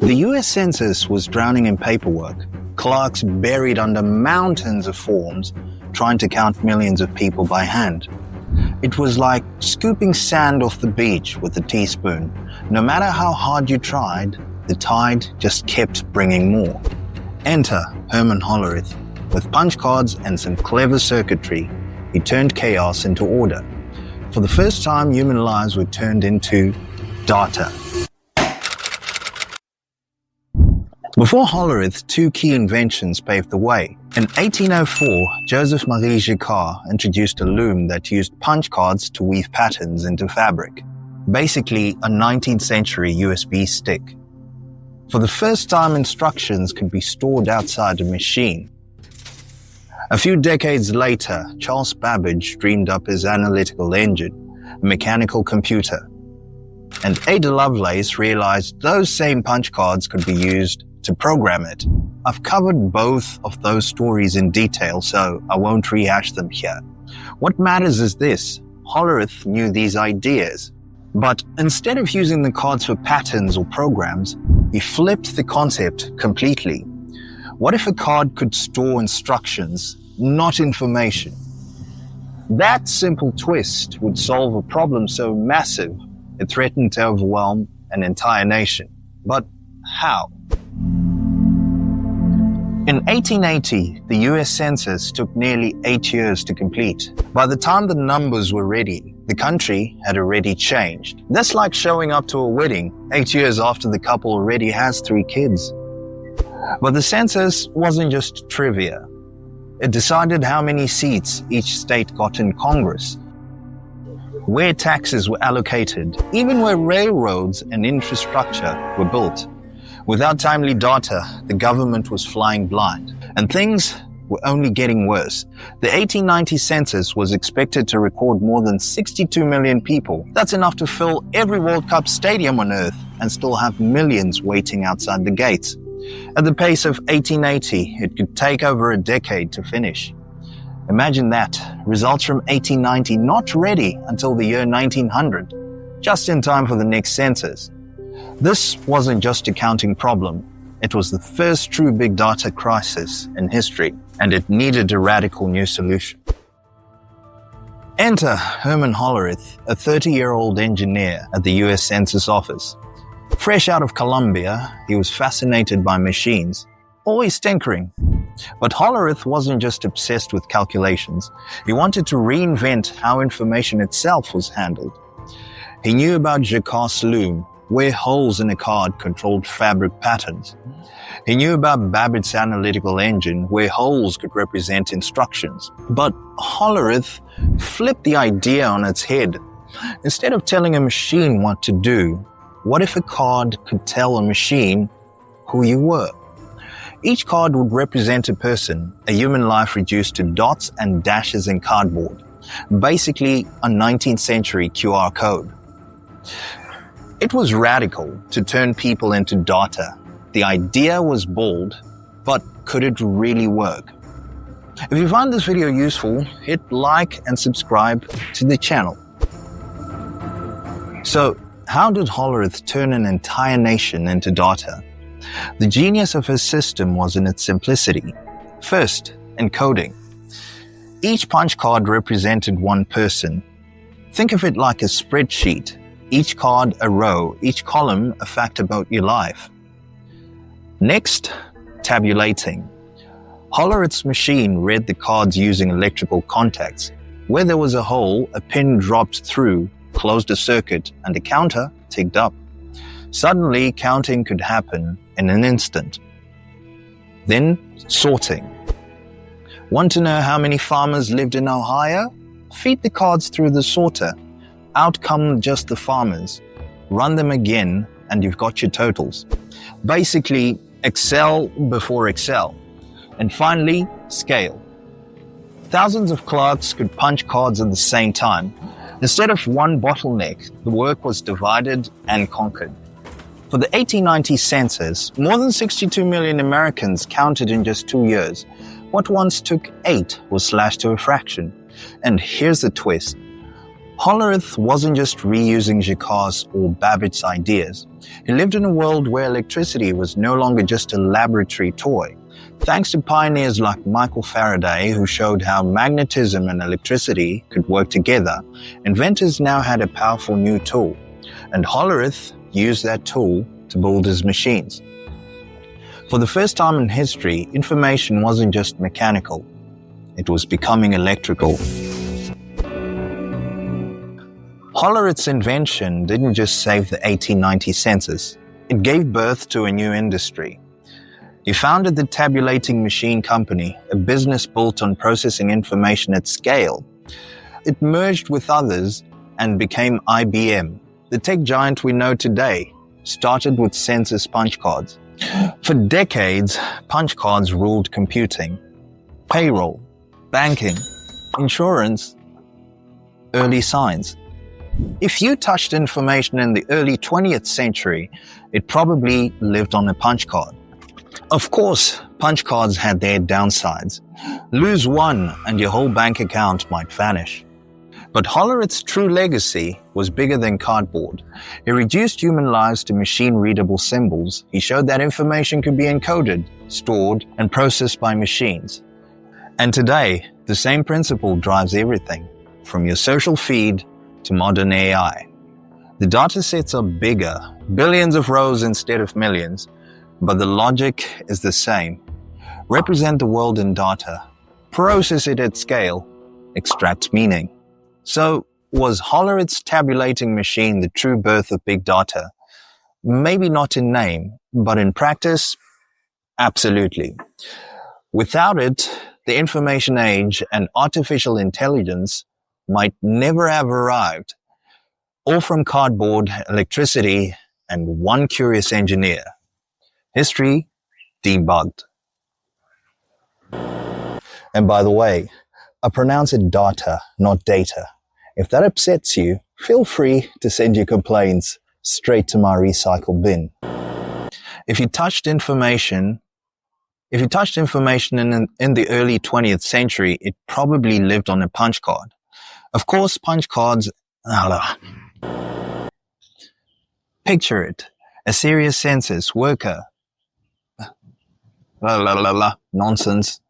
The US Census was drowning in paperwork, clerks buried under mountains of forms trying to count millions of people by hand. It was like scooping sand off the beach with a teaspoon. No matter how hard you tried, the tide just kept bringing more. Enter Herman Hollerith. With punch cards and some clever circuitry, he turned chaos into order. For the first time, human lives were turned into data. Before Hollerith, two key inventions paved the way. In 1804, Joseph-Marie Jacquard introduced a loom that used punch cards to weave patterns into fabric. Basically, a 19th century USB stick. For the first time, instructions could be stored outside a machine. A few decades later, Charles Babbage dreamed up his analytical engine, a mechanical computer. And Ada Lovelace realized those same punch cards could be used to program it. I've covered both of those stories in detail, so I won't rehash them here. What matters is this: Hollerith knew these ideas, but instead of using the cards for patterns or programs, he flipped the concept completely. What if a card could store instructions, not information? That simple twist would solve a problem so massive it threatened to overwhelm an entire nation. But how? In 1880, the US Census took nearly 8 years to complete. By the time the numbers were ready, the country had already changed. That's like showing up to a wedding 8 years after the couple already has 3 kids. But the census wasn't just trivia. It decided how many seats each state got in Congress, where taxes were allocated, even where railroads and infrastructure were built. Without timely data, the government was flying blind, and things were only getting worse. The 1890 census was expected to record more than 62 million people. That's enough to fill every World Cup stadium on Earth and still have millions waiting outside the gates. At the pace of 1880, it could take over a decade to finish. Imagine that, results from 1890 not ready until the year 1900, just in time for the next census. This wasn't just a counting problem. It was the first true big data crisis in history, and it needed a radical new solution. Enter Herman Hollerith, a 30-year-old engineer at the US Census Office. Fresh out of Columbia, he was fascinated by machines, always tinkering. But Hollerith wasn't just obsessed with calculations. He wanted to reinvent how information itself was handled. He knew about Jacquard Loom, where holes in a card controlled fabric patterns. He knew about Babbage Analytical Engine, where holes could represent instructions. But Hollerith flipped the idea on its head. Instead of telling a machine what to do, what if a card could tell a machine who you were? Each card would represent a person, a human life reduced to dots and dashes in cardboard. Basically, a 19th century QR code. It was radical to turn people into data. The idea was bold, but could it really work? If you found this video useful, hit like and subscribe to the channel. So, how did Hollerith turn an entire nation into data? The genius of his system was in its simplicity. First, encoding. Each punch card represented one person. Think of it like a spreadsheet. Each card a row, each column a fact about your life. Next, tabulating. Hollerith's machine read the cards using electrical contacts. Where there was a hole, a pin dropped through, closed a circuit, and the counter ticked up. Suddenly, counting could happen in an instant. Then, sorting. Want to know how many farmers lived in Ohio? Feed the cards through the sorter. Out come just the farmers. Run them again, and you've got your totals. Basically, Excel before Excel. And finally, scale. Thousands of clerks could punch cards at the same time. Instead of one bottleneck, the work was divided and conquered. For the 1890 census, more than 62 million Americans counted in just 2 years. What once took 8 was slashed to a fraction. And here's the twist. Hollerith wasn't just reusing Jacquard's or Babbage's ideas. He lived in a world where electricity was no longer just a laboratory toy. Thanks to pioneers like Michael Faraday, who showed how magnetism and electricity could work together, inventors now had a powerful new tool, and Hollerith used that tool to build his machines. For the first time in history, information wasn't just mechanical, it was becoming electrical. Hollerith's invention didn't just save the 1890 census, it gave birth to a new industry. He founded the Tabulating Machine Company, a business built on processing information at scale. It merged with others and became IBM. The tech giant we know today started with census punch cards. For decades, punch cards ruled computing, payroll, banking, insurance, early science. If you touched information in the early 20th century, it probably lived on a punch card. Of course, punch cards had their downsides. Lose one and your whole bank account might vanish. But Hollerith's true legacy was bigger than cardboard. He reduced human lives to machine-readable symbols. He showed that information could be encoded, stored, and processed by machines. And today, the same principle drives everything, from your social feed to modern AI. The data sets are bigger, billions of rows instead of millions, but the logic is the same. Represent the world in data, process it at scale, extract meaning. So, was Hollerith's tabulating machine the true birth of big data? Maybe not in name, but in practice, absolutely. Without it, the information age and artificial intelligence might never have arrived, all from cardboard, electricity, and one curious engineer. History debugged. And by the way, I pronounce it data, not data. If that upsets you, feel free to send your complaints straight to my recycle bin. If you touched information in the early 20th century, it probably lived on a punch card. Of course, punch cards... Picture it. A serious census worker. Nonsense.